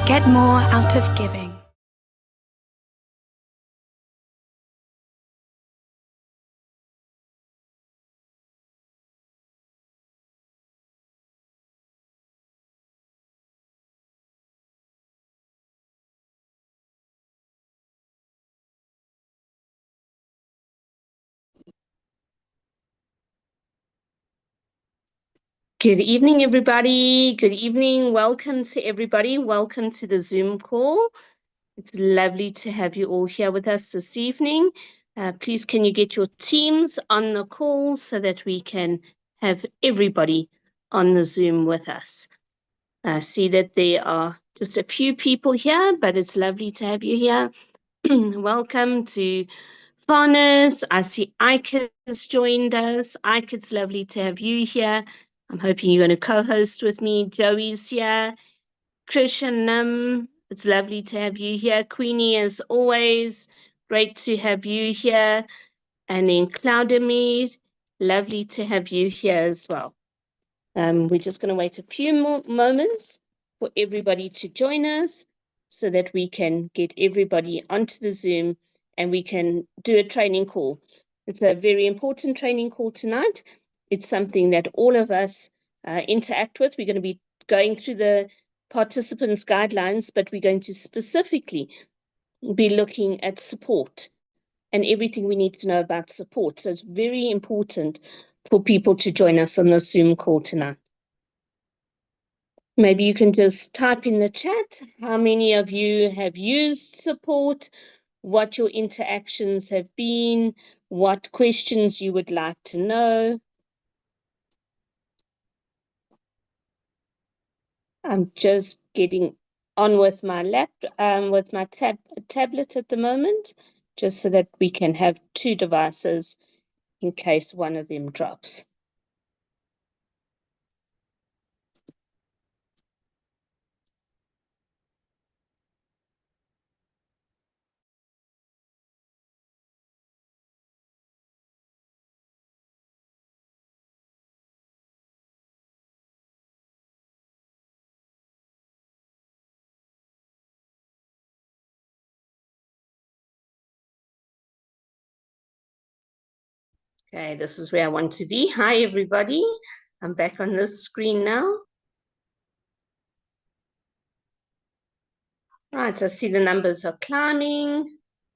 Get more out of giving. Good evening, everybody. Good evening. Welcome to everybody. Welcome to the Zoom call. It's lovely to have you all here with us this evening. Please, can you get your teams on the call so that we can have everybody on the Zoom with us? I see that there are just a few people here, but it's lovely to have you here. Welcome to Farners. I see Ike has joined us. Ike, it's lovely to have you here. I'm hoping you're going to co-host with me. Joey's here. Krishan, it's lovely to have you here. Queenie, as always, great to have you here. And then Claudemir, lovely to have you here as well. We're just going to wait a few more moments for everybody to join us so that we can get everybody onto the Zoom and we can do a training call. It's a very important training call tonight. It's something that all of us interact with. We're going to be going through the participants' guidelines, but we're going to specifically be looking at support and everything we need to know about support. So it's very important for people to join us on the Zoom call tonight. Maybe you can just type in the chat how many of you have used support, what your interactions have been, what questions you would like to know. I'm just getting on with my tablet at the moment, just so that we can have two devices in case one of them drops. Okay, this is where I want to be. Hi, everybody. I'm back on this screen now. Right, I see the numbers are climbing.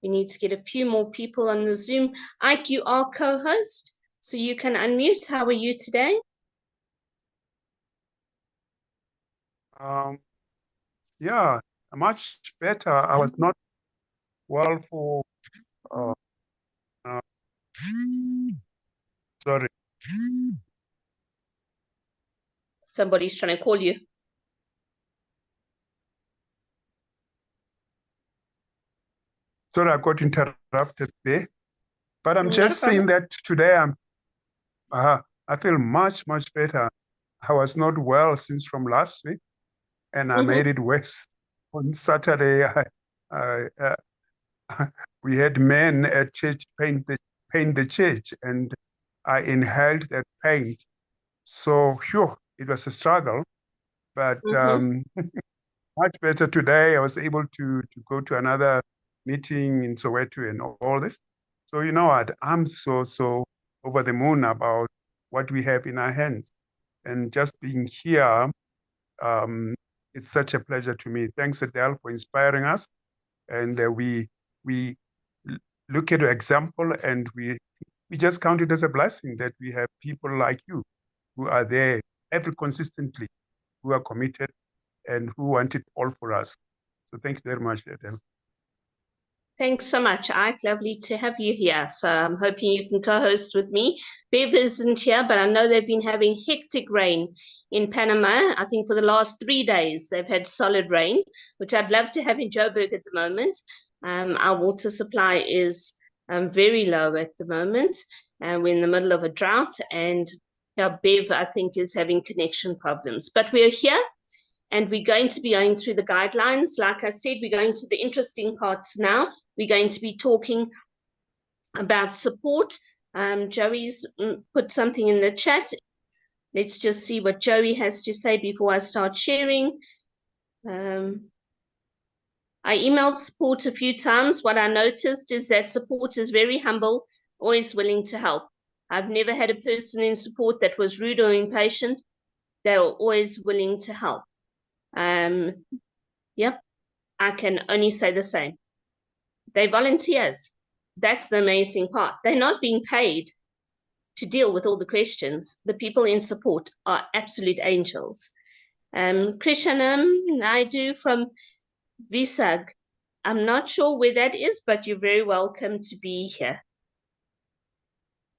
We need to get a few more people on the Zoom. Ike, you are co-host, so you can unmute. How are you today? Yeah, much better. I was not well for sorry. Somebody's trying to call you. Sorry, I got interrupted there. But I'm Not a just saying problem. that today I feel much better. I was not well since from last week, and I made it worse. On Saturday, we had men at church paint the church, and I inhaled that paint. So, it was a struggle, but much better today. I was able to go to another meeting in Soweto and all this. So you know what? I'm so over the moon about what we have in our hands, and just being here. It's such a pleasure to me. Thanks, Adele, for inspiring us, and we look at your example, and we just count it as a blessing that we have people like you who are there every consistently, who are committed, and who want it all for us. So thank you very much, Adele. Thanks so much, Ike. Lovely to have you here. So I'm hoping you can co-host with me. Bev isn't here, but I know they've been having hectic rain in Panama. I think for the last 3 days, they've had solid rain, which I'd love to have in Joburg at the moment. Our water supply is very low at the moment. We're in the middle of a drought, and Bev, I think, is having connection problems. But we're here, and we're going to be going through the guidelines. Like I said, we're going to the interesting parts now. We're going to be talking about support. Joey's put something in the chat. Let's just see what Joey has to say before I start sharing. I emailed support a few times. What I noticed is that support is very humble, always willing to help. I've never had a person in support that was rude or impatient. They were always willing to help. Yep, I can only say the same. They're volunteers. That's the amazing part. They're not being paid to deal with all the questions. The people in support are absolute angels. Krishanam Naidu from Visag. I'm not sure where that is, but you're very welcome to be here.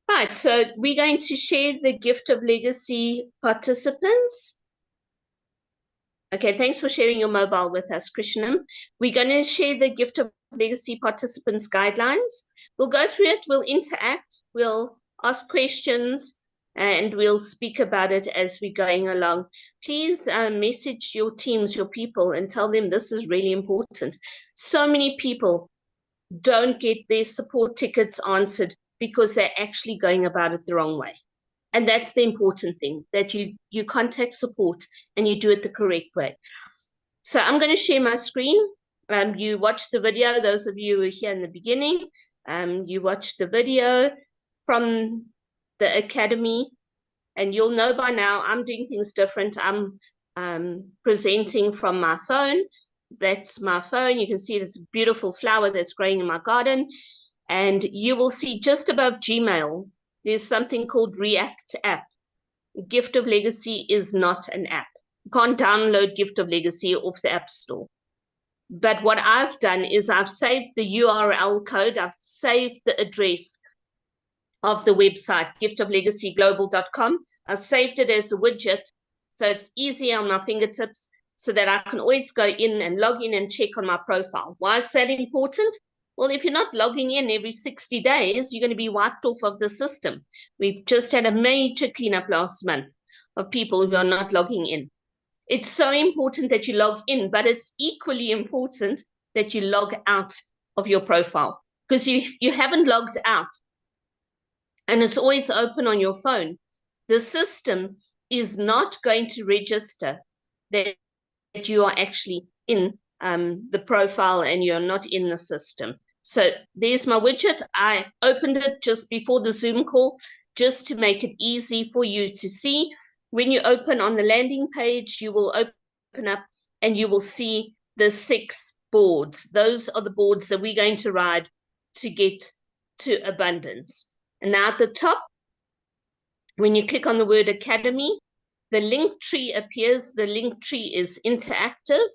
Right, so we're going to share the Gift of Legacy participants. Okay, thanks for sharing your mobile with us, Krishanam. We're going to share the Gift of Legacy participants guidelines. We'll go through it, we'll interact, we'll ask questions, and we'll speak about it as we're going along. Please message your teams, your people, and tell them this is really important. So many people don't get their support tickets answered because they're actually going about it the wrong way. And that's the important thing, that you contact support and you do it the correct way. So I'm going to share my screen. You watched the video, those of you who were here in the beginning. You watched the video from the academy, and you'll know by now I'm doing things different. I'm presenting from my phone. That's my phone. You can see this beautiful flower that's growing in my garden. And you will see just above Gmail, there's something called React app. Gift of Legacy is not an app. You can't download Gift of Legacy off the App Store. But what I've done is I've saved the URL code. I've saved the address of the website, giftoflegacyglobal.com. I've saved it as a widget, so it's easy on my fingertips, so that I can always go in and log in and check on my profile. Why is that important? Well, if you're not logging in every 60 days, you're going to be wiped off of the system. We've just had a major cleanup last month of people who are not logging in. It's so important that you log in, but it's equally important that you log out of your profile, because you haven't logged out and it's always open on your phone, the system is not going to register that you are actually in the profile and you're not in the system. So there's my widget. I opened it just before the Zoom call, just to make it easy for you to see. When you open on the landing page, you will open up and you will see the 6 boards. Those are the boards that we're going to ride to get to abundance. And now at the top, when you click on the word Academy, the link tree appears. The link tree is interactive.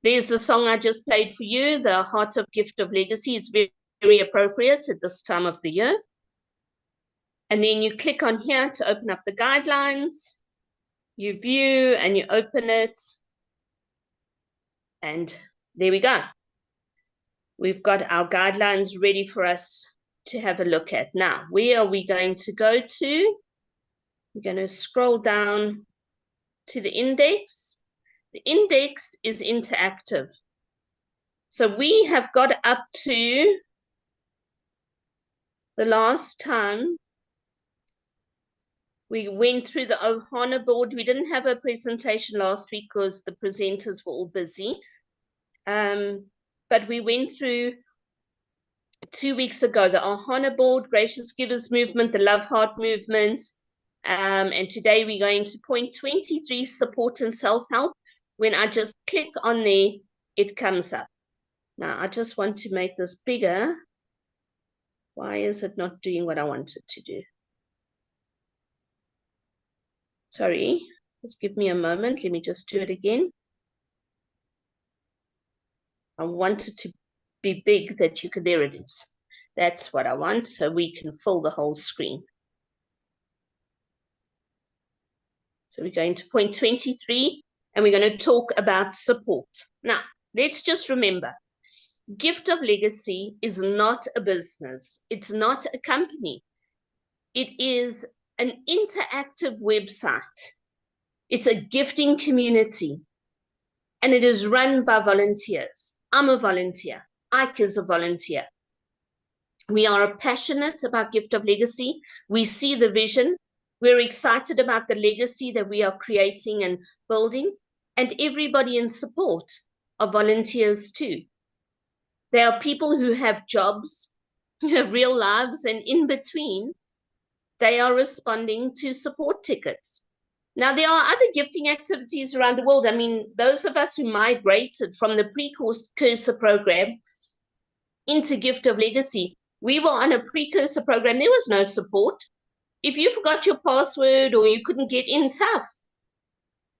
There's the song I just played for you, the Heart of Gift of Legacy. It's very, very appropriate at this time of the year. And then you click on here to open up the guidelines. You view and you open it. And there we go. We've got our guidelines ready for us to have a look at. Now, where are we going to go to? We're going to scroll down to the index. The index is interactive. So we have got up to the last time we went through the Ohana board. We didn't have a presentation last week because the presenters were all busy. But we went through 2 weeks ago, the Ohana board, Gracious Givers movement, the Love Heart movement. And today we're going to point 23, support and self-help. When I just click on there, it comes up. Now, I just want to make this bigger. Why is it not doing what I want it to do? Sorry, just give me a moment. Let me just do it again. I want it to be big that you could, there it is. That's what I want, so we can fill the whole screen. So we're going to point 23, and we're going to talk about support. Now, let's just remember, Gift of Legacy is not a business. It's not a company. It is an interactive website. It's a gifting community, and it is run by volunteers. I'm a volunteer. Ike is a volunteer. We are passionate about Gift of Legacy. We see the vision. We're excited about the legacy that we are creating and building, and everybody in support are volunteers too. They are people who have jobs, who have real lives, and in between, they are responding to support tickets. Now, there are other gifting activities around the world. I mean, those of us who migrated from the precursor program into Gift of Legacy, we were on a precursor program. There was no support. If you forgot your password or you couldn't get in, tough.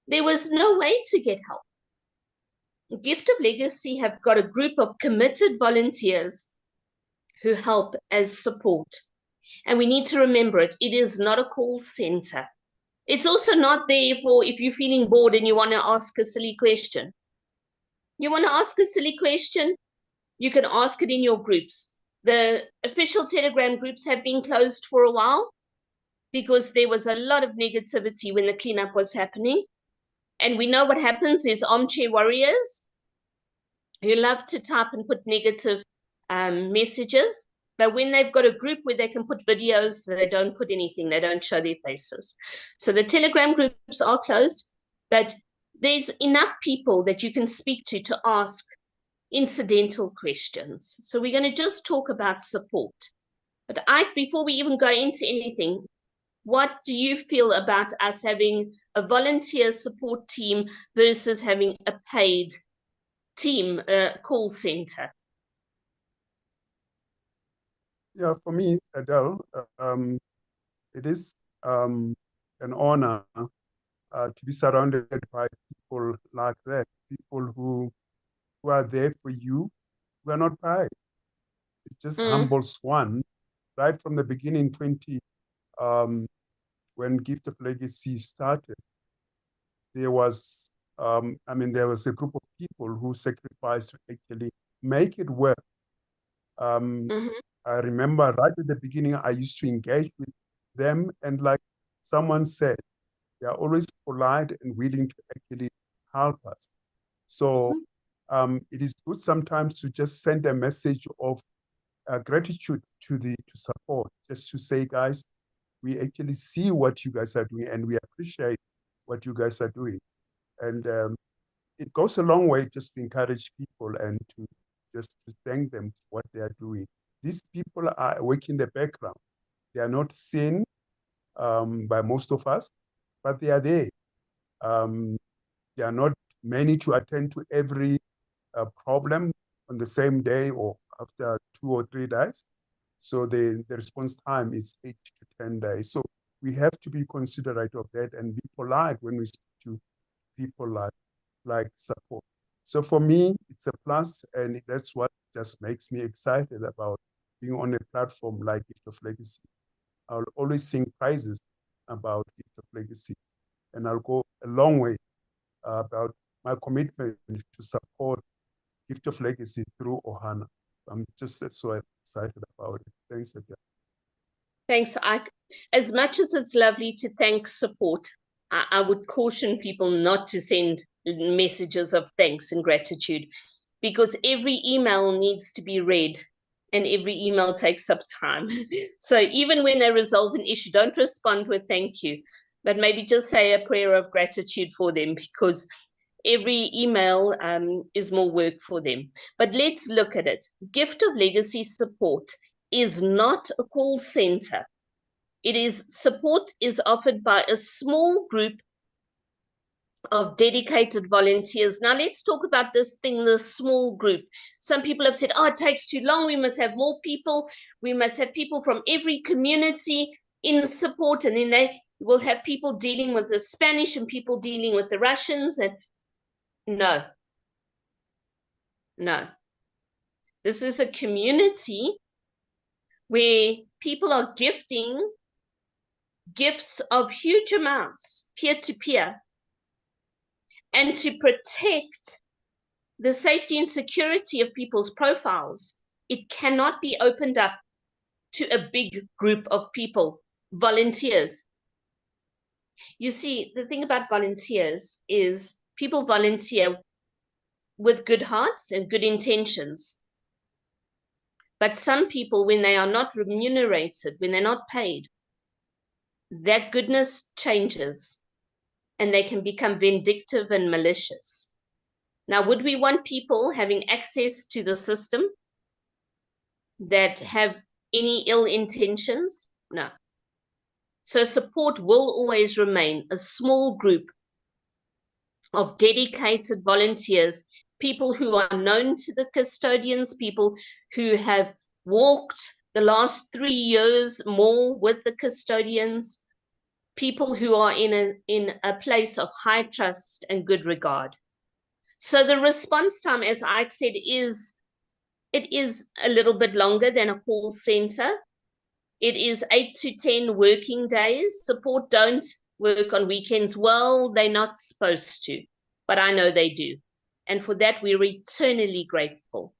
There was no way to get help. Gift of Legacy have got a group of committed volunteers who help as support. And we need to remember it. It is not a call center. It's also not there for if you're feeling bored and you want to ask a silly question. You want to ask a silly question, you can ask it in your groups. The official Telegram groups have been closed for a while because there was a lot of negativity when the cleanup was happening. And we know what happens is armchair warriors who love to type and put negative messages. But when they've got a group where they can put videos, they don't put anything. They don't show their faces. So the Telegram groups are closed, but there's enough people that you can speak to ask incidental questions. So we're going to just talk about support. But before we even go into anything, what do you feel about us having a volunteer support team versus having a paid team, call center? Yeah, for me, Adele, it is an honor to be surrounded by people like that, people who are there for you, who are not paid. It just humbles one. Right from the beginning, when Gift of Legacy started, there was, there was a group of people who sacrificed to actually make it work. I remember right at the beginning, I used to engage with them, and like someone said, they are always polite and willing to actually help us. So it is good sometimes to just send a message of gratitude to support, just to say, guys, we actually see what you guys are doing and we appreciate what you guys are doing. And it goes a long way just to encourage people and to just to thank them for what they are doing. These people are working in the background. They are not seen by most of us, but they are there. There are not many to attend to every problem on the same day or after 2 or 3 days. So the response time is 8 to 10 days. So we have to be considerate of that and be polite when we speak to people like support. So for me, it's a plus, and that's what just makes me excited about being on a platform like Gift of Legacy. I'll always sing praises about Gift of Legacy, and I'll go a long way about my commitment to support Gift of Legacy through Ohana. I'm just so excited about it. Thanks again. Thanks, Ike. As much as it's lovely to thank support, I would caution people not to send messages of thanks and gratitude, because every email needs to be read and every email takes up time. So even when they resolve an issue, don't respond with thank you, but maybe just say a prayer of gratitude for them, because every email is more work for them. But let's look at it. Gift of Legacy support is not a call center. Support is offered by a small group of dedicated volunteers. Now let's talk about this thing, the small group. Some people have said, oh, it takes too long. We must have more people. We must have people from every community in support. And then they will have people dealing with the Spanish and people dealing with the Russians. And no. This is a community where people are gifting gifts of huge amounts, peer-to-peer, and to protect the safety and security of people's profiles, it cannot be opened up to a big group of people, volunteers. You see, the thing about volunteers is people volunteer with good hearts and good intentions. But some people, when they are not remunerated, when they're not paid, that goodness changes and they can become vindictive and malicious. Now, would we want people having access to the system that have any ill intentions? No. So support will always remain a small group of dedicated volunteers, people who are known to the custodians, people who have walked the last 3 years more with the custodians, people who are in a place of high trust and good regard. So the response time, as Ike said, it is a little bit longer than a call center. It is 8 to 10 working days. Support don't work on weekends. Well, they're not supposed to, but I know they do. And for that, we're eternally grateful.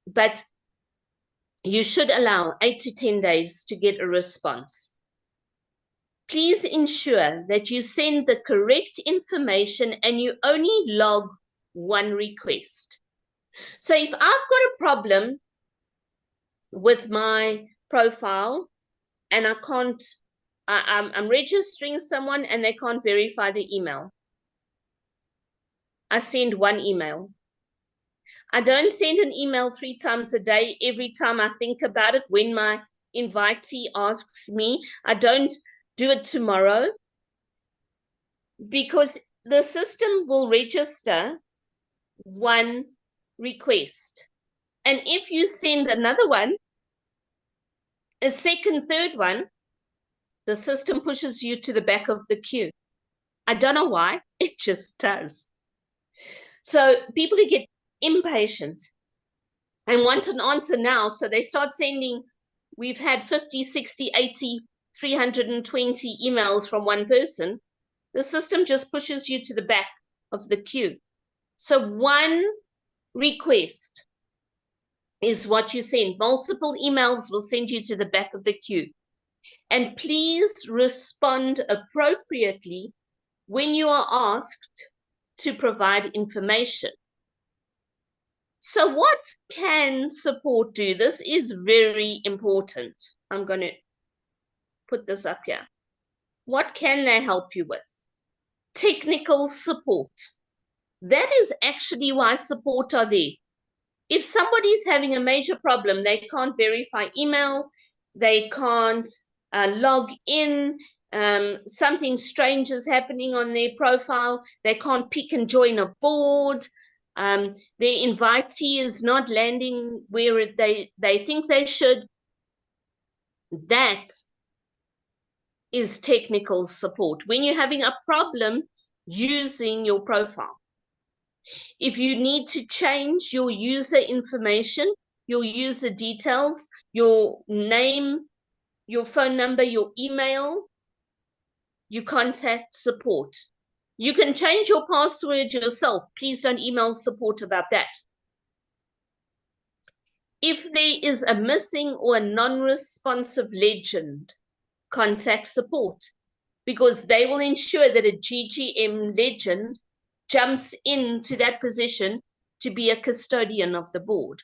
But you should allow 8 to 10 days to get a response. Please ensure that you send the correct information and you only log one request. So if I've got a problem with my profile and I'm registering someone and they can't verify the email, I send one email. I don't send an email 3 times a day every time I think about it. When my invitee asks me, I don't do it tomorrow, because the system will register one request. And if you send another one, a second, third one, the system pushes you to the back of the queue. I don't know why, it just does. So people get impatient and want an answer now. So they start sending, we've had 50, 60, 80, 320 emails from one person. The system just pushes you to the back of the queue. So one request is what you send. Multiple emails will send you to the back of the queue. And please respond appropriately when you are asked to provide information. So what can support do? This is very important. I'm going to put this up here. What can they help you with? Technical support. That is actually why support are there. If somebody's having a major problem, they can't verify email, they can't log in, something strange is happening on their profile, they can't pick and join a board, their invitee is not landing where they think they should. That is technical support. When you're having a problem using your profile, if you need to change your user information, your user details, your name, your phone number, your email, you contact support. You can change your password yourself. Please don't email support about that. If there is a missing or a non-responsive legend, contact support, because they will ensure that a GGM legend jumps into that position to be a custodian of the board.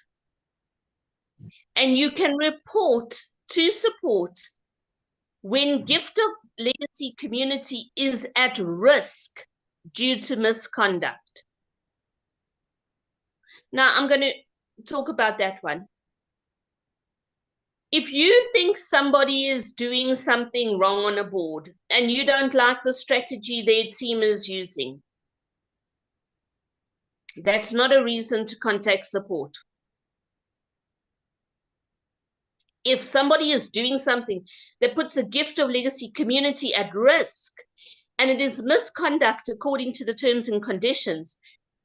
And you can report to support when Gift of Legacy community is at risk due to misconduct. Now, I'm going to talk about that one. If you think somebody is doing something wrong on a board and you don't like the strategy their team is using, that's not a reason to contact support. If somebody is doing something that puts a Gift of Legacy community at risk and it is misconduct according to the terms and conditions,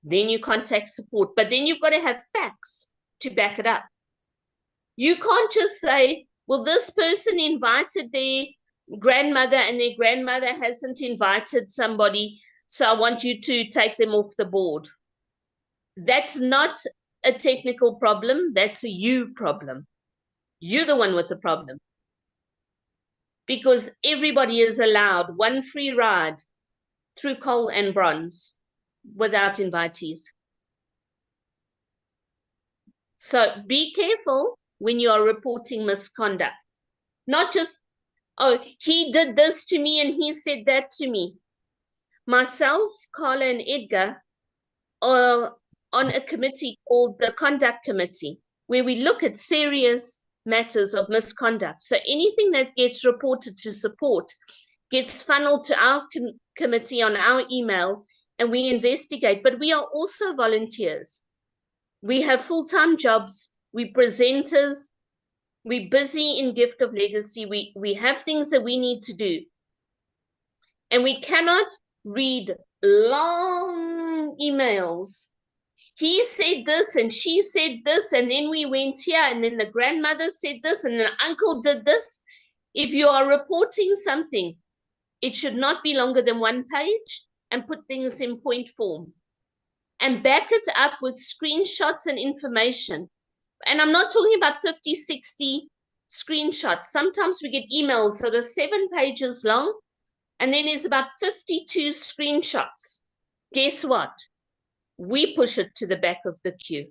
then you contact support. But then you've got to have facts to back it up. You can't just say, well, this person invited their grandmother and their grandmother hasn't invited somebody, so I want you to take them off the board. That's not a technical problem. That's a you problem. You're the one with the problem. Because everybody is allowed one free ride through coal and bronze without invitees. So be careful when you are reporting misconduct. Not just, oh, he did this to me and he said that to me. Myself, Carla, and Edgar on a committee called the Conduct Committee, where we look at serious matters of misconduct. So anything that gets reported to support gets funneled to our committee on our email, and we investigate. But we are also volunteers. We have full-time jobs. We presenters. We're busy in Gift of Legacy. We have things that we need to do. And we cannot read long emails. He said this and she said this, and then we went here, and then the grandmother said this, and the uncle did this. If you are reporting something, it should not be longer than 1 page, and put things in point form. And back it up with screenshots and information. And I'm not talking about 50, 60 screenshots. Sometimes we get emails that are 7 pages long, and then there's about 52 screenshots. Guess what? We push it to the back of the queue.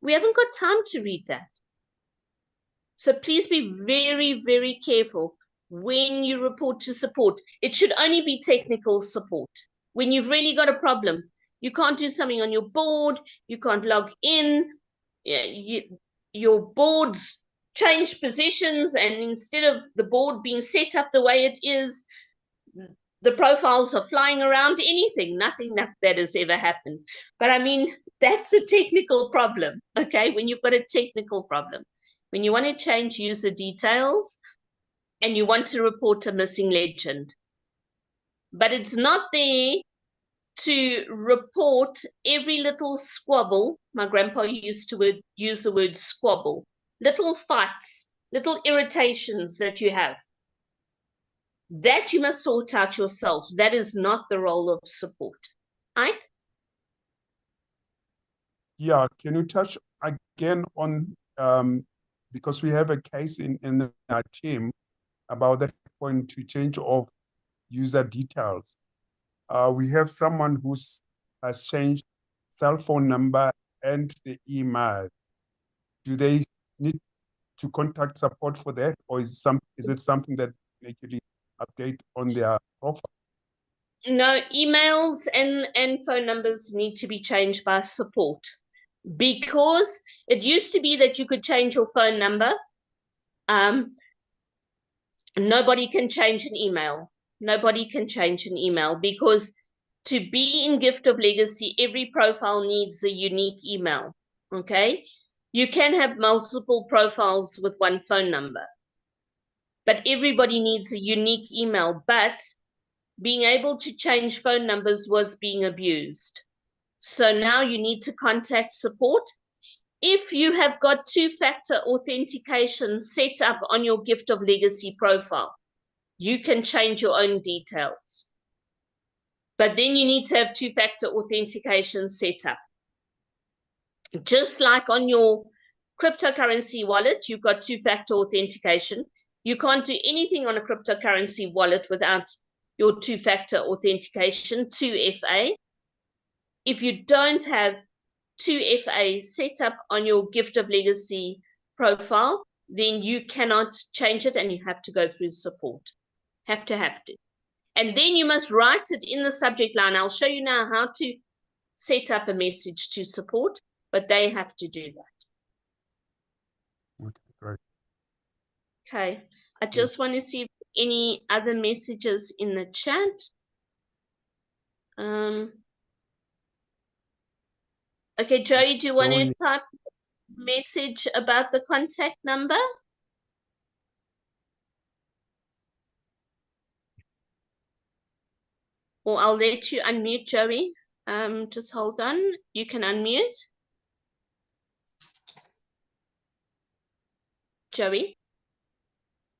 We haven't got time to read that. So please be very, very careful when you report to support. It should only be technical support. When you've really got a problem, you can't do something on your board, you can't log in, your board's changed positions, and instead of the board being set up the way it is, the profiles are flying around, nothing that has ever happened. But I mean, that's a technical problem, okay? When you've got a technical problem, when you want to change user details and you want to report a missing legend, but it's not there to report every little squabble. My grandpa used to use the word squabble, little fights, little irritations that you have. That you must sort out yourself. That is not the role of support. Ike? Yeah, can you touch again on, because we have a case in our team about that point to change of user details. We have someone who has changed cell phone number and the email. Do they need to contact support for that, or is it something that they actually update on their profile? No, emails and phone numbers need to be changed by support, because it used to be that you could change your phone number. Nobody can change an email. Nobody can change an email, because to be in Gift of Legacy, every profile needs a unique email, okay? You can have multiple profiles with one phone number, but everybody needs a unique email. But being able to change phone numbers was being abused. So now you need to contact support. If you have got 2-factor authentication set up on your Gift of Legacy profile, you can change your own details. But then you need to have 2-factor authentication set up. Just like on your cryptocurrency wallet, you've got 2-factor authentication. You can't do anything on a cryptocurrency wallet without your 2-factor authentication, 2FA. If you don't have 2FA set up on your Gift of Legacy profile, then you cannot change it, and you have to go through support. Have to. And then you must write it in the subject line. I'll show you now how to set up a message to support, but they have to do that. Okay, great. Okay, I just want to see any other messages in the chat. Okay, Joey, do you want to type a message about the contact number? Or I'll let you unmute, Joey. Just hold on. You can unmute. Joey?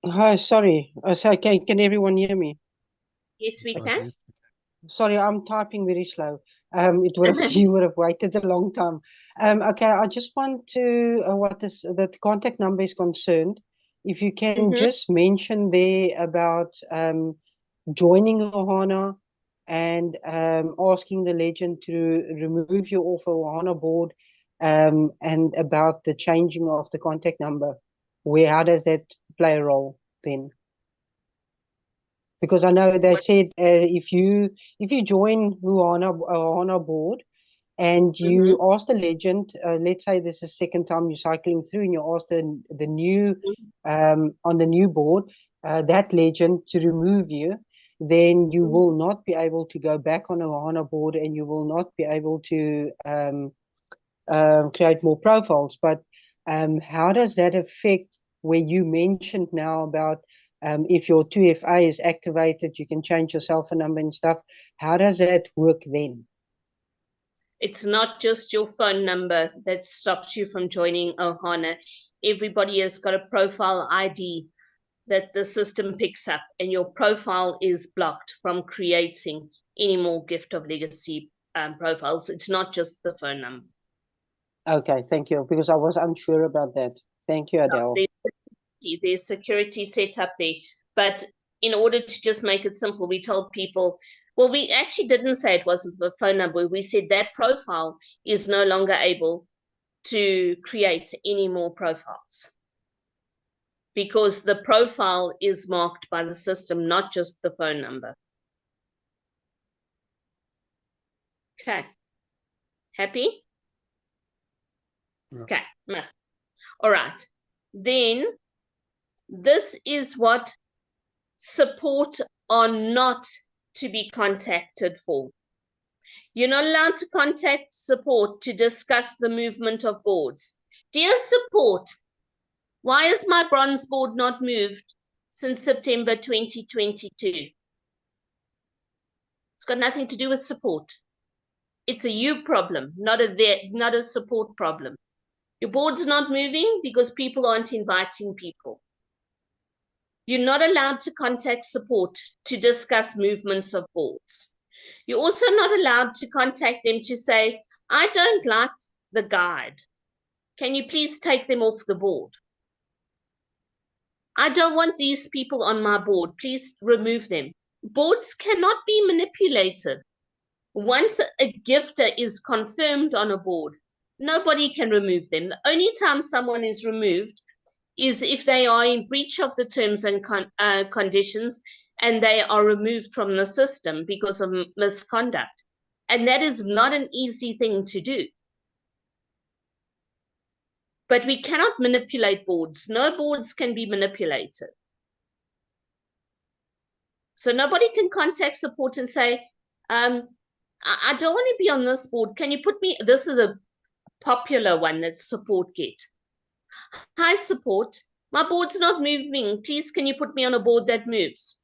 Hi, sorry. Can everyone hear me? Yes, we can. Sorry, I'm typing very slow. You would have waited a long time. Okay, I just want to, that contact number is concerned. If you can just mention there about joining Ohana and asking the legend to remove you off a Ohana board, and about the changing of the contact number. How does that play a role then? Because I know they said if you join Ohana board and you ask the legend, let's say this is the second time you're cycling through and you ask the new on the new board that legend to remove you, then you will not be able to go back on a Ohana board and you will not be able to create more profiles. But how does that affect where you mentioned now about if your 2FA is activated, you can change your cell phone number and stuff. How does that work then? It's not just your phone number that stops you from joining Ohana. Everybody has got a profile ID that the system picks up, and your profile is blocked from creating any more Gift of Legacy profiles. It's not just the phone number. Okay, thank you, because I was unsure about that. Thank you, Adele. There's security set up there, but in order to just make it simple, we told people, well, we actually didn't say it wasn't the phone number. We said that profile is no longer able to create any more profiles because the profile is marked by the system, not just the phone number. Okay. Happy? Yeah. Okay, must. All right. Then this is what support are not to be contacted for. You're not allowed to contact support to discuss the movement of boards. Dear support, why is my bronze board not moved since September 2022? It's got nothing to do with support. It's a you problem, not a support problem. Your board's not moving because people aren't inviting people. You're not allowed to contact support to discuss movements of boards. You're also not allowed to contact them to say, I don't like the guide. Can you please take them off the board? I don't want these people on my board. Please remove them. Boards cannot be manipulated. Once a gifter is confirmed on a board, nobody can remove them. The only time someone is removed is if they are in breach of the terms and conditions and they are removed from the system because of misconduct. And that is not an easy thing to do. But we cannot manipulate boards. No boards can be manipulated. So nobody can contact support and say, I don't want to be on this board. Can you put me, this is a popular one that support get. Hi support, my board's not moving. Please, can you put me on a board that moves?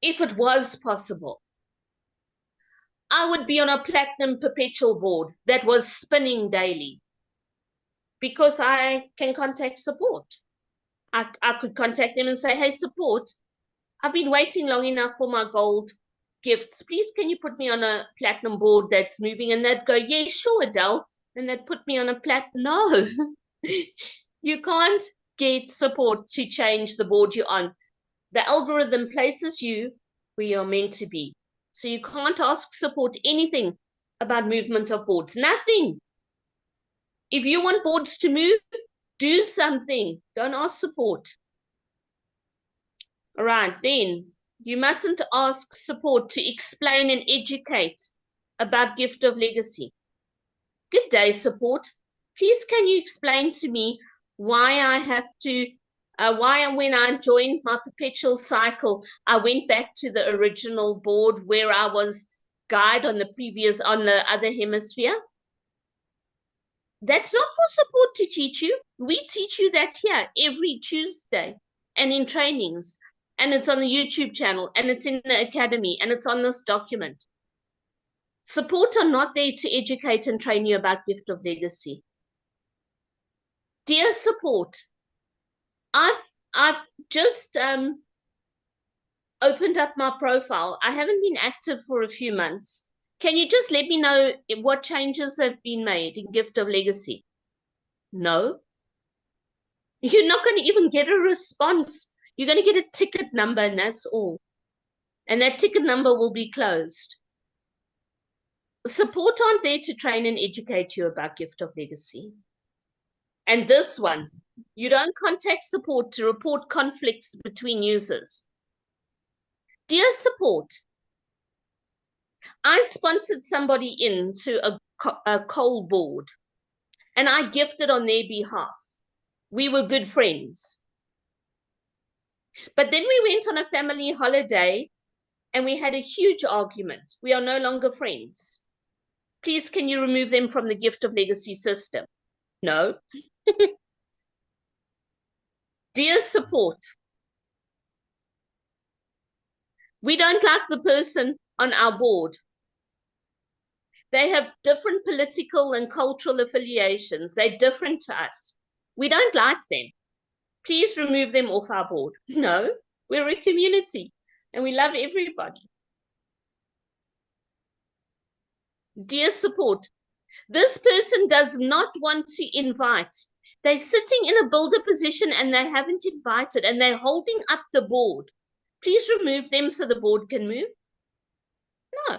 If it was possible, I would be on a platinum perpetual board that was spinning daily because I can contact support. I could contact them and say, hey, support, I've been waiting long enough for my gold gifts. Please, can you put me on a platinum board that's moving? And they'd go, yeah, sure, Adele. And they'd put me on a no. You can't get support to change the board you're on. The algorithm places you where you're meant to be. So you can't ask support anything about movement of boards. Nothing. If you want boards to move, do something. Don't ask support. All right, then you mustn't ask support to explain and educate about Gift of Legacy. Good day, support. Please, can you explain to me why I have to, when I joined my perpetual cycle, I went back to the original board where I was guide on the other hemisphere? That's not for support to teach you. We teach you that here every Tuesday and in trainings. And it's on the YouTube channel, and it's in the academy, and it's on this document. Support are not there to educate and train you about Gift of Legacy. Dear support, I've just opened up my profile. I haven't been active for a few months. Can you just let me know what changes have been made in Gift of Legacy? No. You're not going to even get a response. You're going to get a ticket number, and that's all. And that ticket number will be closed. Support aren't there to train and educate you about Gift of Legacy. And this one, you don't contact support to report conflicts between users. Dear support, I sponsored somebody into a coal board and I gifted on their behalf. We were good friends. But then we went on a family holiday and we had a huge argument. We are no longer friends. Please, can you remove them from the Gift of Legacy system? No. Dear support, we don't like the person on our board. They have different political and cultural affiliations. They're different to us. We don't like them. Please remove them off our board. No, we're a community and we love everybody. Dear support, this person does not want to invite. They're sitting in a builder position and they haven't invited and they're holding up the board. Please remove them so the board can move. No.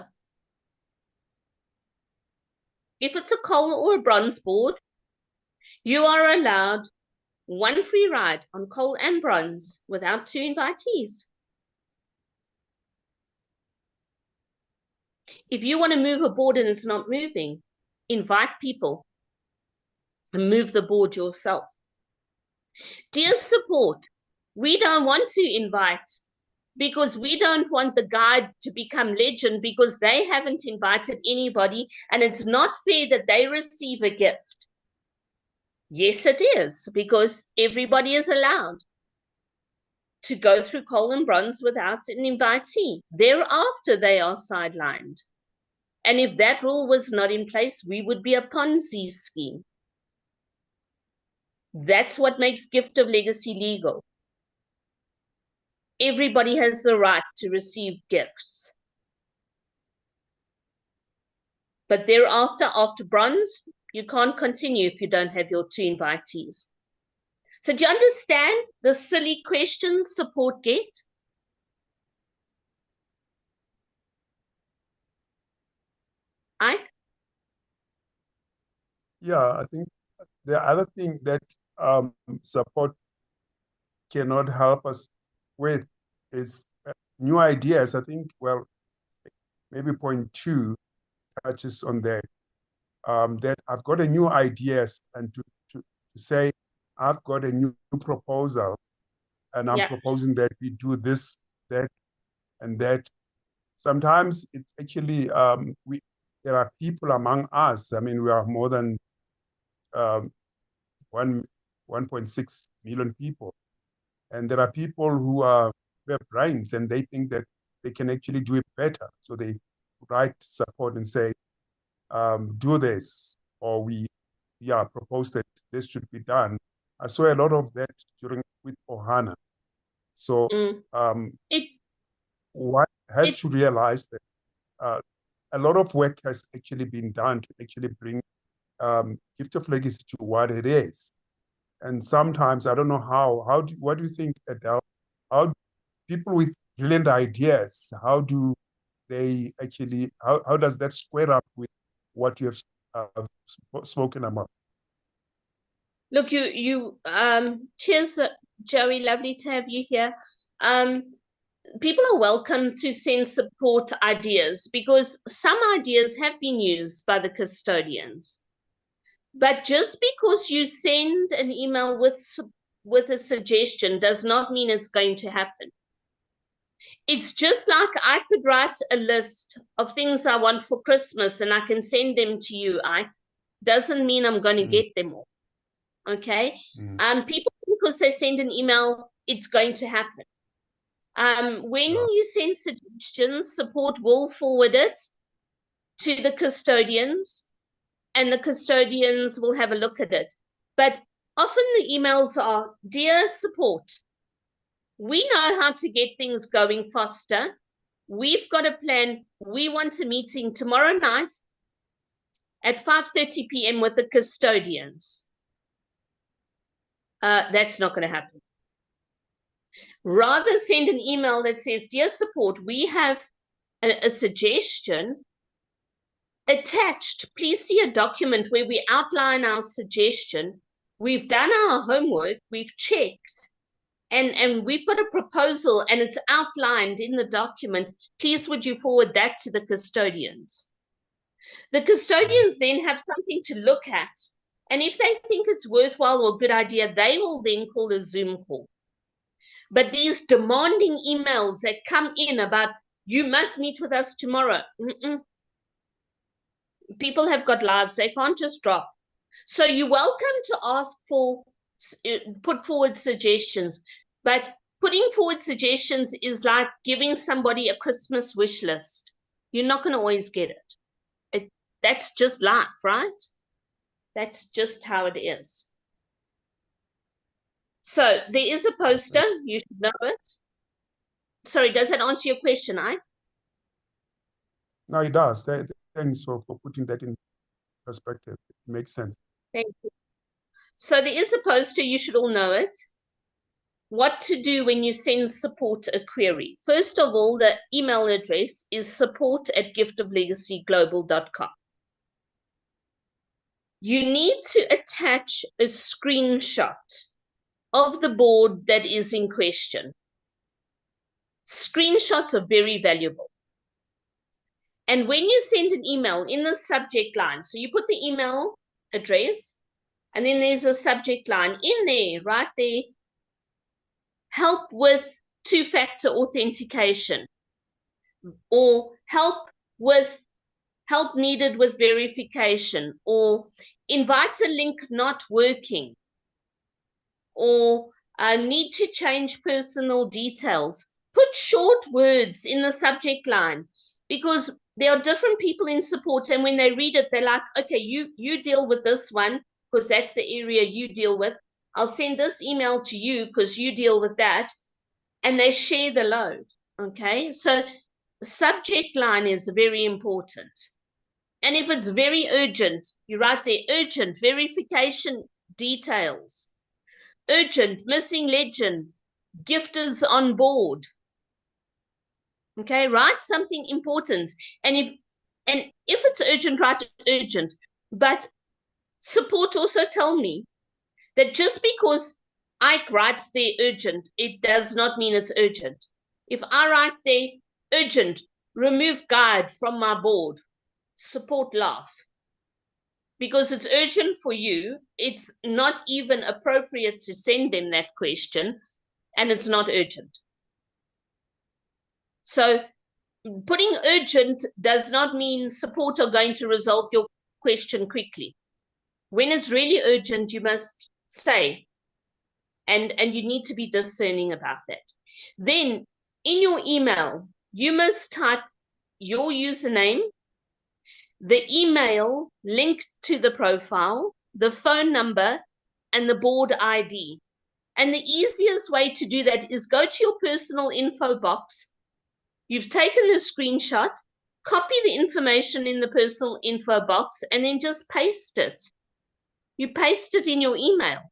If it's a coal or a bronze board, you are allowed one free ride on coal and bronze without 2 invitees. If you want to move a board and it's not moving, invite people and move the board yourself. Dear support, we don't want to invite because we don't want the guide to become legend because they haven't invited anybody and it's not fair that they receive a gift. Yes, it is, because everybody is allowed to go through coal and bronze without an invitee. Thereafter, they are sidelined. And if that rule was not in place, we would be a Ponzi scheme. That's what makes Gift of Legacy legal. Everybody has the right to receive gifts. But thereafter, after bronze, you can't continue if you don't have your 2 invitees. So do you understand the silly questions support get? Ike? Yeah, I think the other thing that support cannot help us with is new ideas. I think, well, maybe point 2 touches on that. That I've got a new ideas and to say, I've got a new proposal and I'm proposing that we do this, that, and that. Sometimes it's actually, there are people among us. I mean, we are more than 1.6 million people. And there are people who have brains and they think that they can actually do it better. So they write support and say, do this, or we propose that this should be done. I saw a lot of that with Ohana. So one has to realize that a lot of work has actually been done to actually bring Gift of Legacy to what it is. And sometimes I don't know what do you think, Adele? How people with brilliant ideas, how do they actually, how does that square up with what you have spoken about? Look, cheers, Joey, lovely to have you here. People are welcome to send support ideas because some ideas have been used by the custodians. But just because you send an email with a suggestion does not mean it's going to happen. It's just like I could write a list of things I want for Christmas and I can send them to you. Doesn't mean I'm going to get them all. Okay? People, because they send an email, it's going to happen. When you send suggestions, support will forward it to the custodians and the custodians will have a look at it. But often the emails are, dear support, we know how to get things going faster. We've got a plan. We want a meeting tomorrow night at 5:30 p.m. with the custodians. That's not going to happen. Rather send an email that says, dear support, we have a suggestion attached. Please see a document where we outline our suggestion. We've done our homework, we've checked, and we've got a proposal and it's outlined in the document. Please, would you forward that to the custodians? The custodians then have something to look at. And if they think it's worthwhile or a good idea, they will then call a Zoom call. But these demanding emails that come in about, you must meet with us tomorrow. People have got lives, they can't just drop. So you're welcome to ask for, put forward suggestions, but putting forward suggestions is like giving somebody a Christmas wish list. You're not going to always get it. That's just life, right? That's just how it is. So there is a poster, you should know it. Sorry, does that answer your question, No, it does. Thanks for putting that in perspective. It makes sense. Thank you. So there is a poster, you should all know it. What to do when you send support a query. First of all, the email address is support@giftoflegacyglobal.com. You need to attach a screenshot of the board that is in question. Screenshots are very valuable. And when you send an email in the subject line, so you put the email address, and then there's a subject line in there, right there, help with two-factor authentication, or help needed with verification, or invite a link not working, or need to change personal details. Put short words in the subject line, because there are different people in support, and when they read it, they're like, okay, you deal with this one, because that's the area you deal with. I'll send this email to you because you deal with that. And they share the load, okay? So subject line is very important. And if it's very urgent, you write there, urgent, verification details, urgent, missing legend, gifters on board. Okay, write something important. And if it's urgent, write urgent. But support also tell me that just because Ike writes there urgent, it does not mean it's urgent. If I write there urgent, remove guide from my board, support laugh. Because it's urgent for you, it's not even appropriate to send them that question, and it's not urgent. So putting urgent does not mean support are going to resolve your question quickly. When it's really urgent, you must say, and you need to be discerning about that. Then in your email, you must type your username, the email linked to the profile, the phone number, and the board ID. And the easiest way to do that is go to your personal info box. You've taken the screenshot, copy the information in the personal info box, and then just paste it. You paste it in your email.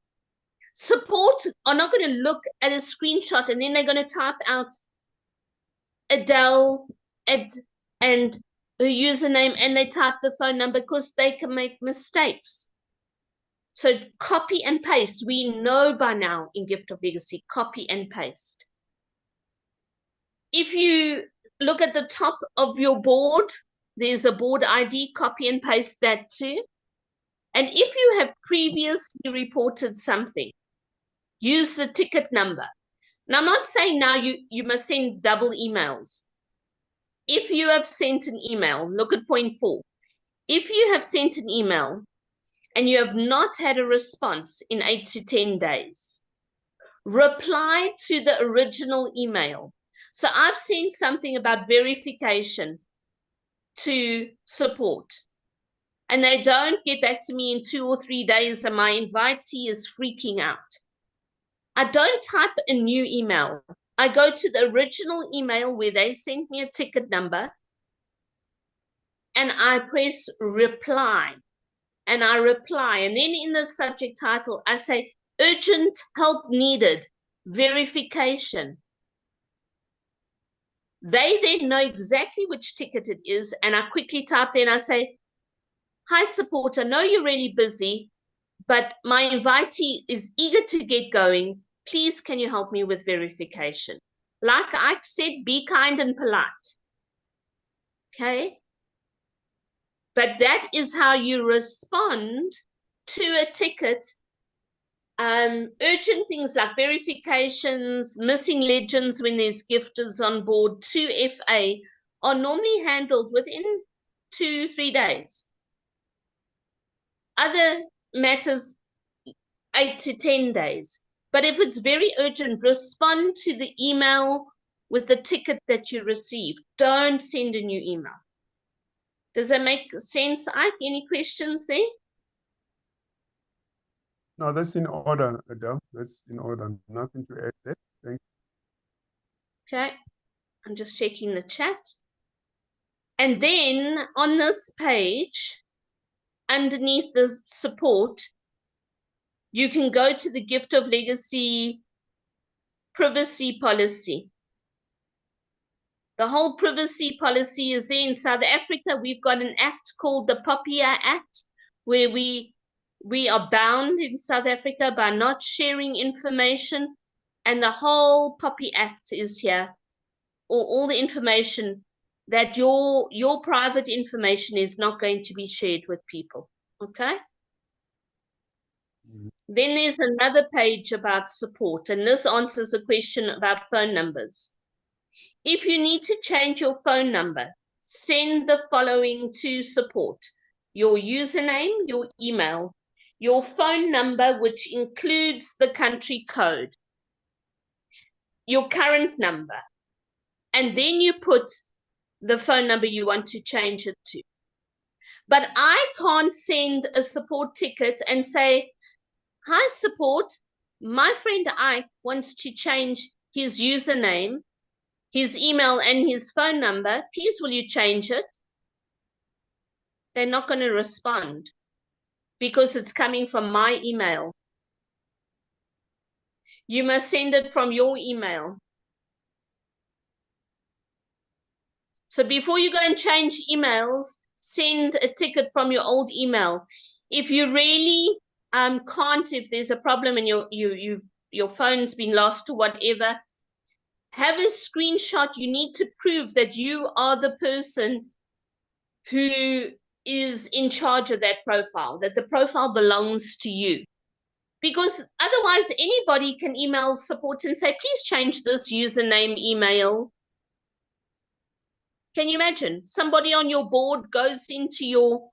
Support are not going to look at a screenshot and then they're going to type out Adele and her username and they type the phone number, because they can make mistakes. So copy and paste. We know by now in Gift of Legacy, copy and paste. If you look at the top of your board, there's a board ID, copy and paste that too. And if you have previously reported something, use the ticket number. Now, I'm not saying now you must send double emails. If you have sent an email, look at point 4. If you have sent an email and you have not had a response in 8 to 10 days, reply to the original email. So I've sent something about verification to support, and they don't get back to me in 2 or 3 days, and my invitee is freaking out. I don't type a new email. I go to the original email where they sent me a ticket number, and I press reply, and I reply. And then in the subject title, I say, urgent help needed, verification. They then know exactly which ticket it is, and I quickly type there and I say, hi, support, I know you're really busy, but my invitee is eager to get going. Please, can you help me with verification? Like I said, be kind and polite. Okay? But that is how you respond to a ticket. Urgent things like verifications, missing legends when there's gifters on board, 2FA are normally handled within 2-3 days. Other matters, 8 to 10 days. But if it's very urgent, respond to the email with the ticket that you received. Don't send a new email. Does that make sense, Ike? Any questions there? No, that's in order, Adele. That's in order. Nothing to add there. Thank you. Okay, I'm just checking the chat. And then on this page, underneath the support, you can go to the Gift of Legacy privacy policy. The whole privacy policy is there. In South Africa, we've got an act called the POPIA Act, where we are bound in South Africa by not sharing information, and the whole POPI Act is here, or all the information that your private information is not going to be shared with people, okay? Then there's another page about support, and this answers a question about phone numbers. If you need to change your phone number, send the following to support: your username, your email, your phone number, which includes the country code, your current number, and then you put the phone number you want to change it to. But I can't send a support ticket and say, hi, support, my friend Ike wants to change his username, his email, and his phone number. Please, will you change it? They're not going to respond because it's coming from my email. You must send it from your email. So before you go and change emails, send a ticket from your old email. If you really can't, if there's a problem and your phone's been lost or whatever, have a screenshot. You need to prove that you are the person who is in charge of that profile, that the profile belongs to you. Because otherwise, anybody can email support and say, please change this username, email. Can you imagine? Somebody on your board goes into your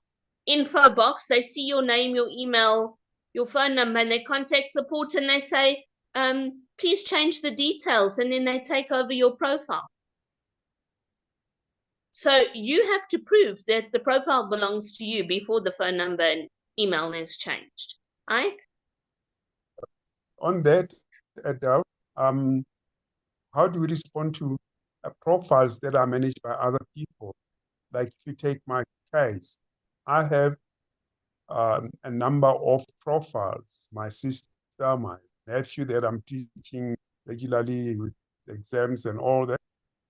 info box, they see your name, your email, your phone number, and they contact support and they say, please change the details, and then they take over your profile. So you have to prove that the profile belongs to you before the phone number and email is changed. Ike? On that, Adele, how do we respond to profiles that are managed by other people? Like if you take my case, I have a number of profiles. My sister, my nephew that I'm teaching regularly with exams and all that.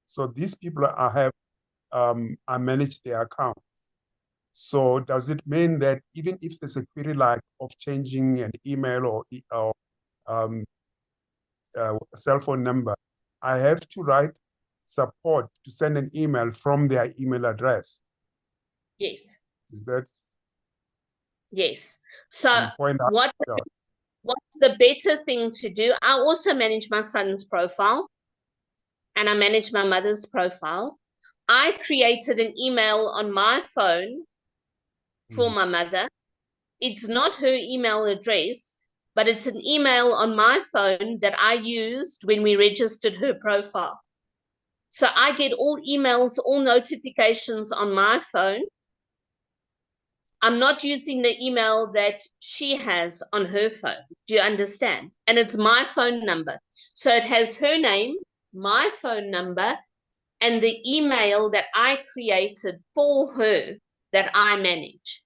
So these people I manage their accounts. So does it mean that even if there's a query like of changing an email or a cell phone number, I have to write support to send an email from their email address? Yes. Is that? Yes. So point out, what's the better thing to do? I also manage my son's profile and I manage my mother's profile. I created an email on my phone for my mother. It's not her email address, but it's an email on my phone that I used when we registered her profile. So I get all emails, all notifications on my phone. I'm not using the email that she has on her phone. Do you understand? And it's my phone number. So it has her name, my phone number, and the email that I created for her that I manage.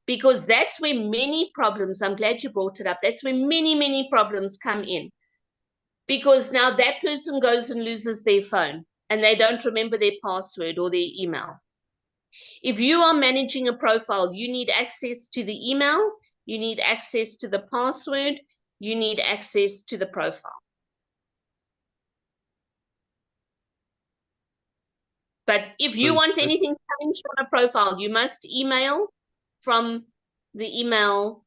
Because that's where many problems, I'm glad you brought it up, that's where many problems come in. Because now that person goes and loses their phone and they don't remember their password or their email. If you are managing a profile, you need access to the email, you need access to the password, you need access to the profile. But if you want anything changed on a profile, you must email from the email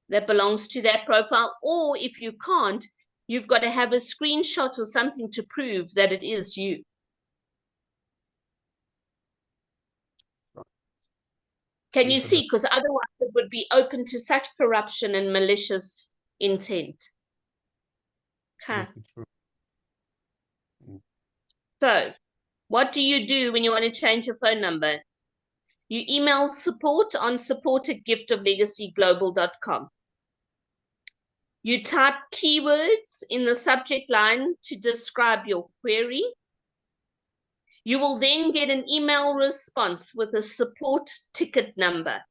that belongs to that profile, or if you can't, you've got to have a screenshot or something to prove that it is you. Can you see? Because otherwise it would be open to such corruption and malicious intent. Okay. So, what do you do when you want to change your phone number? You email support on support@giftoflegacyglobal.com. You type keywords in the subject line to describe your query. You will then get an email response with a support ticket number.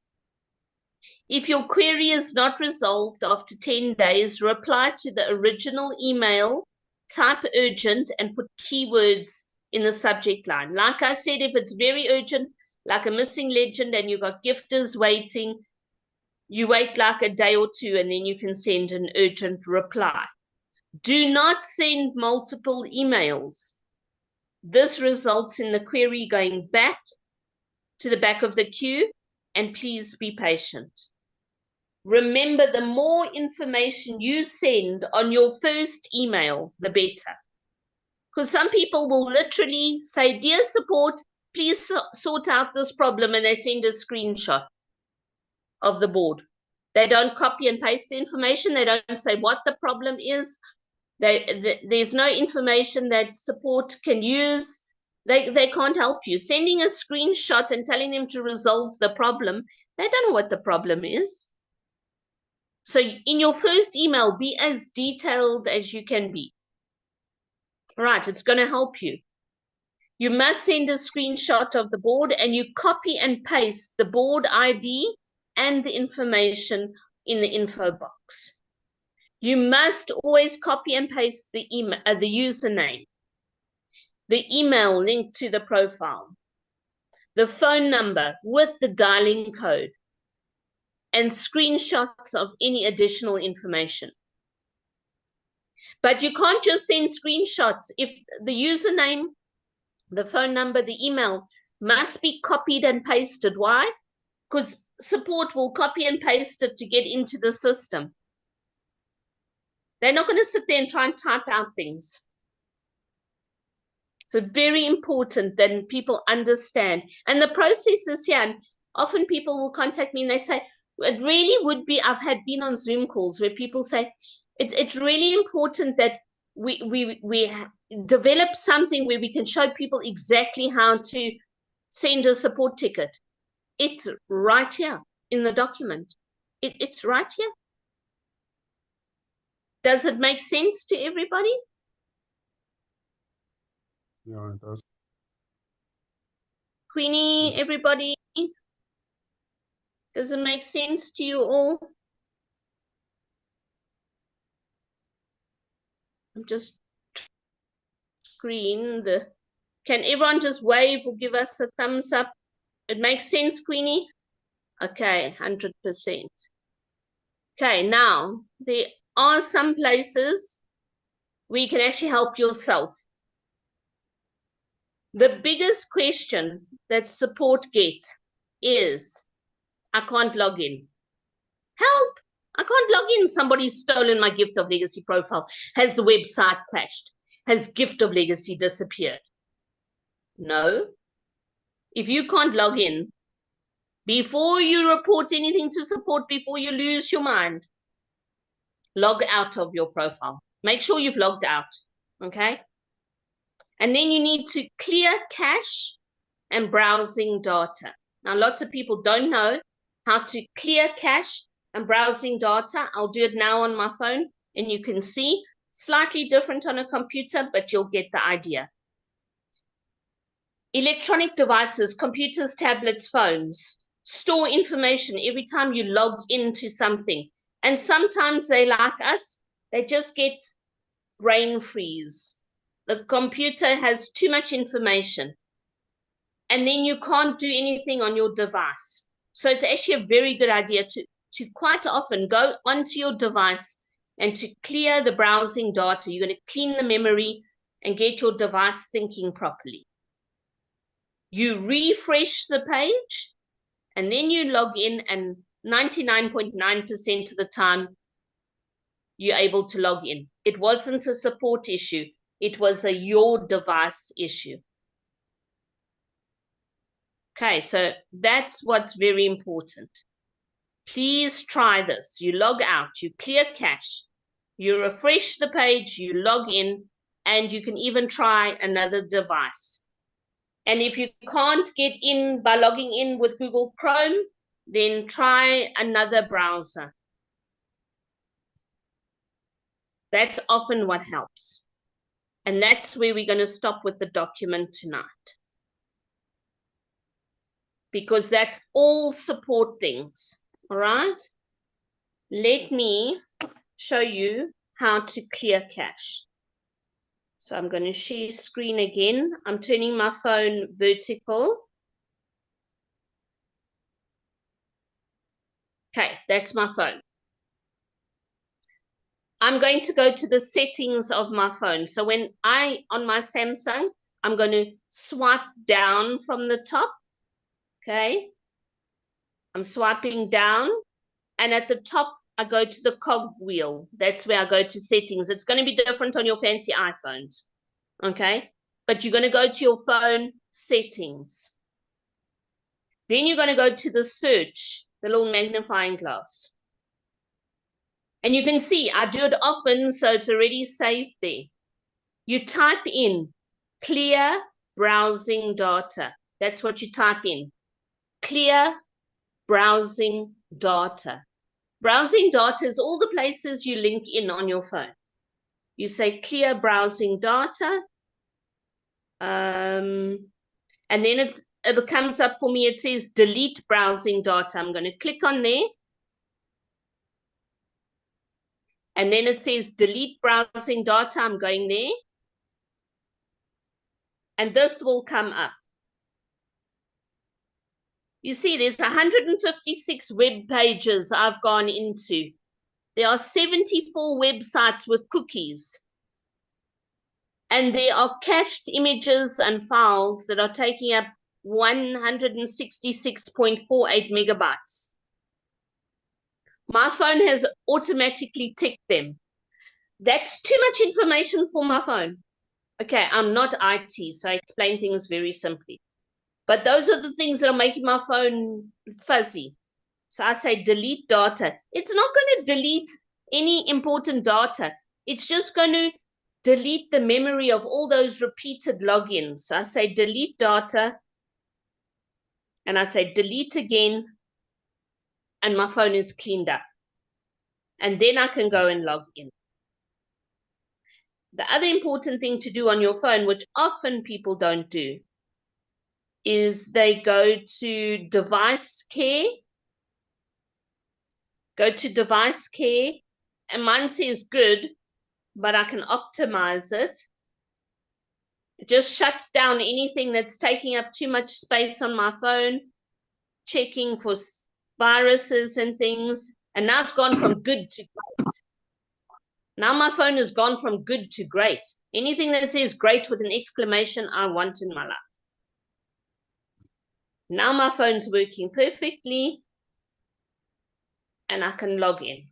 If your query is not resolved after 10 days, reply to the original email, type urgent, and put keywords in the subject line. Like I said, if it's very urgent, like a missing legend, and you've got gifters waiting, you wait like a day or two, and then you can send an urgent reply. Do not send multiple emails. This results in the query going back to the back of the queue, and please be patient. Remember, the more information you send on your first email, the better. Because some people will literally say, "Dear support, please sort out this problem," and they send a screenshot of the board. They don't copy and paste the information. They don't say what the problem is. There's no information that support can use. They can't help you. Sending a screenshot and telling them to resolve the problem, they don't know what the problem is. So in your first email, be as detailed as you can be. Right, it's going to help you. You must send a screenshot of the board, and you copy and paste the board ID and the information in the info box. You must always copy and paste the email, the username, the email linked to the profile, the phone number with the dialing code, and screenshots of any additional information. But you can't just send screenshots. If the username, the phone number, the email must be copied and pasted. Why? Because support will copy and paste it to get into the system. They're not going to sit there and try and type out things. So very important that people understand. And the process is here. And often people will contact me and they say, it really would be, I've been on Zoom calls where people say, it's really important that we develop something where we can show people exactly how to send a support ticket. It's right here in the document. It's right here. Does it make sense to everybody? Yeah, it does. Queenie, everybody? Does it make sense to you all? I'm just screen the. Can everyone just wave or give us a thumbs up? It makes sense, Queenie? Okay, 100%. Okay, now there are some places where you can actually help yourself. The biggest question that support get is, I can't log in. Help! I can't log in. Somebody's stolen my Gift of Legacy profile. Has the website crashed? Has Gift of Legacy disappeared? No. If you can't log in, before you report anything to support, before you lose your mind, log out of your profile. Make sure you've logged out, okay? And then you need to clear cache and browsing data. Now, lots of people don't know how to clear cache and browsing data. I'll do it now on my phone, and you can see slightly different on a computer, but you'll get the idea. Electronic devices, computers, tablets, phones, store information every time you log into something. And sometimes they, like us, they just get brain freeze. The computer has too much information, and then you can't do anything on your device. So it's actually a very good idea to quite often go onto your device and to clear the browsing data. You're going to clean the memory and get your device thinking properly. You refresh the page, and then you log in, and 99.9% of the time, you're able to log in. It wasn't a support issue. It was a your device issue. Okay, so that's what's very important. Please try this. You log out, you clear cache, you refresh the page, you log in, and you can even try another device. And if you can't get in by logging in with Google Chrome, then try another browser. That's often what helps. And that's where we're going to stop with the document tonight. Because that's all support things, all right? Let me show you how to clear cache. So I'm going to share screen again. I'm turning my phone vertical. Okay, that's my phone. I'm going to go to the settings of my phone. So when on my Samsung, I'm going to swipe down from the top. Okay. I'm swiping down, and at the top, I go to the cog wheel. That's where I go to settings. It's going to be different on your fancy iPhones. Okay. But you're going to go to your phone settings. Then you're going to go to the search, the little magnifying glass. And you can see I do it often, so it's already saved there. You type in clear browsing data. That's what you type in. Clear browsing data. Browsing data is all the places you link in on your phone. You say clear browsing data. And then it comes up for me. It says delete browsing data. I'm going to click on there. And then it says delete browsing data. I'm going there. And this will come up. You see, there's 156 web pages I've gone into. There are 74 websites with cookies. And there are cached images and files that are taking up 166.48 megabytes. My phone has automatically ticked them. That's too much information for my phone. Okay, I'm not IT, so I explain things very simply. But those are the things that are making my phone fuzzy. So I say delete data. It's not going to delete any important data. It's just going to delete the memory of all those repeated logins. So I say delete data. And I say delete again. And my phone is cleaned up. And then I can go and log in. The other important thing to do on your phone, which often people don't do, is they go to device care. Go to device care. And mine says good, but I can optimize it. It just shuts down anything that's taking up too much space on my phone, checking for viruses and things. And now it's gone from good to great. Now my phone has gone from good to great. Anything that says great with an exclamation, I want in my life. Now my phone's working perfectly, and I can log in.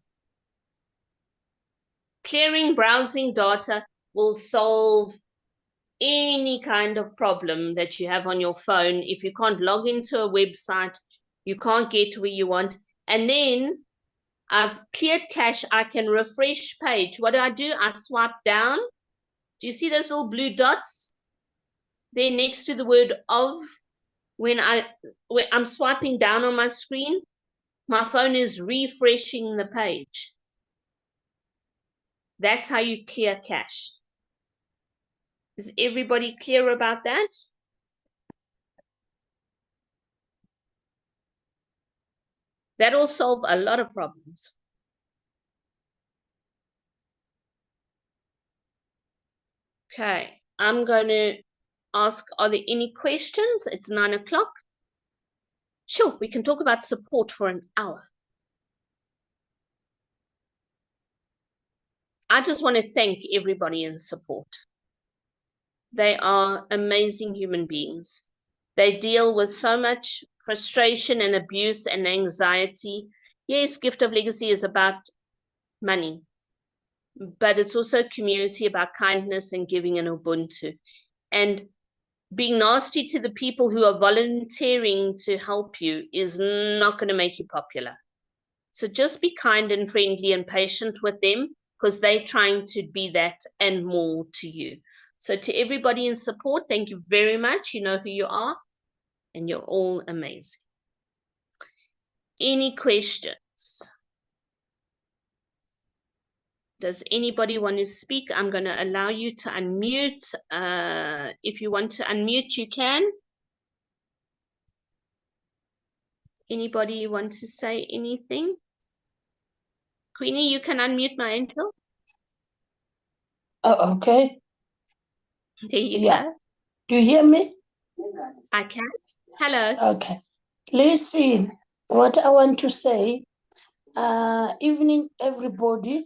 Clearing browsing data will solve any kind of problem that you have on your phone. If you can't log into a website, you can't get where you want. And then I've cleared cache. I can refresh page. What do? I swipe down. Do you see those little blue dots? They're next to the word of. When I'm swiping down on my screen, my phone is refreshing the page. That's how you clear cache. Is everybody clear about that? That'll solve a lot of problems. Okay, I'm going to ask, are there any questions? It's 9 o'clock. Sure, we can talk about support for an hour. I just want to thank everybody in support. They are amazing human beings. They deal with so much frustration and abuse and anxiety. Yes, Gift of Legacy is about money, but it's also a community about kindness and giving and Ubuntu. And being nasty to the people who are volunteering to help you is not going to make you popular. So just be kind and friendly and patient with them, because they're trying to be that and more to you. So to everybody in support, thank you very much. You know who you are, and you're all amazing. Any questions? Does anybody want to speak? I'm going to allow you to unmute. If you want to unmute, you can. Anybody want to say anything? Queenie, you can unmute, my angel. Oh, okay. There you Yeah. go. Do you hear me? I can. Hello. Okay. Listen, what I want to say, evening, everybody.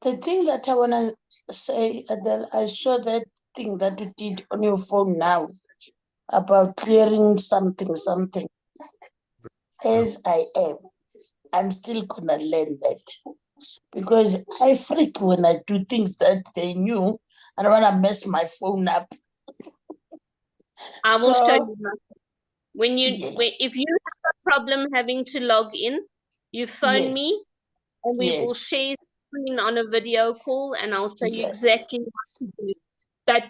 The thing that I want to say, Adele, I saw that thing that you did on your phone now about clearing something. As I am, I'm still going to learn that. Because I freak when I do things that they knew. I don't want to mess my phone up. I will show So, you. When you, yes. if you have a problem having to log in, you phone Yes. me, and we will Yes. share screen on a video call, and I'll show you Yes. exactly what to do. But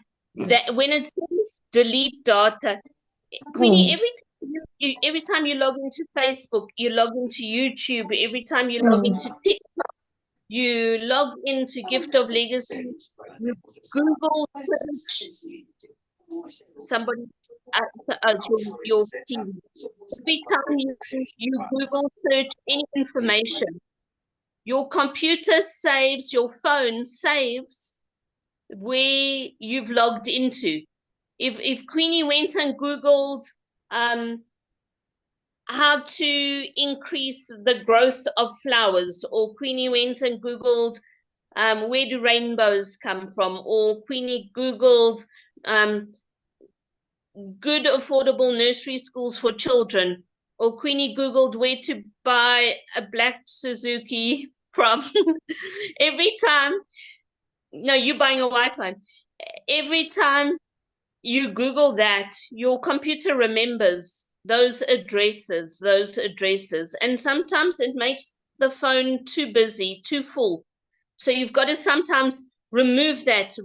that when it says delete data, Queenie, every time you log into Facebook, you log into YouTube. Every time you log into TikTok, you log into Gift of Legacy. You Google search somebody as your team. Every time you Google search any information, your computer saves, your phone saves where you've logged into. If Queenie went and Googled how to increase the growth of flowers, or Queenie went and Googled where do rainbows come from, or Queenie Googled good affordable nursery schools for children, or Queenie Googled where to buy a black Suzuki from. Every time, no, you're buying a white one. Every time you Google that, your computer remembers those addresses, and sometimes it makes the phone too busy, too full. So you've got to sometimes remove that,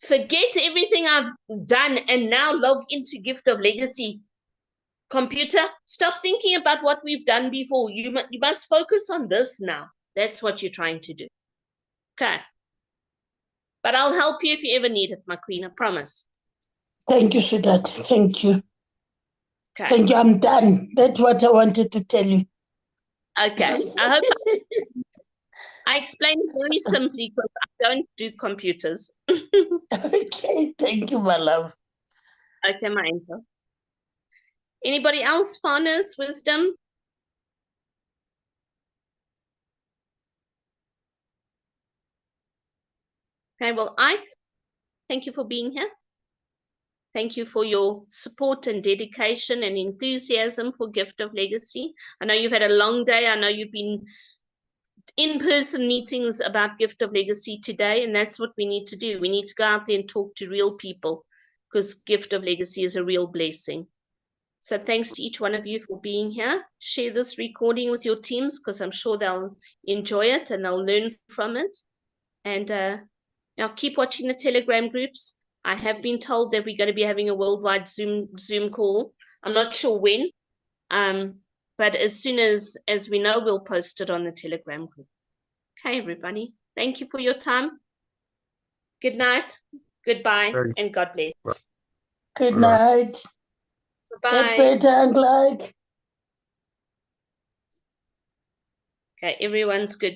forget everything I've done, and now log into Gift of Legacy. Computer, stop thinking about what we've done before. You must focus on this now. That's what you're trying to do. Okay. But I'll help you if you ever need it, my queen, I promise. Thank you, sweetheart. Thank you. Okay. Thank you. I'm done. That's what I wanted to tell you. Okay. I hope I explained very simply, because I don't do computers. Okay. Thank you, my love. Okay, my angel. Anybody else, Farners, wisdom? Okay, well, Ike, thank you for being here. Thank you for your support and dedication and enthusiasm for Gift of Legacy. I know you've had a long day. I know you've been in-person meetings about Gift of Legacy today, and that's what we need to do. We need to go out there and talk to real people, because Gift of Legacy is a real blessing. So thanks to each one of you for being here. Share this recording with your teams, because I'm sure they'll enjoy it and they'll learn from it. And now keep watching the Telegram groups. I have been told that we're going to be having a worldwide Zoom call. I'm not sure when, but as soon as we know, we'll post it on the Telegram group. Okay, everybody. Thank you for your time. Good night, goodbye, Thanks. and God bless. Good night. Bye. Get better and like. Okay, everyone's good.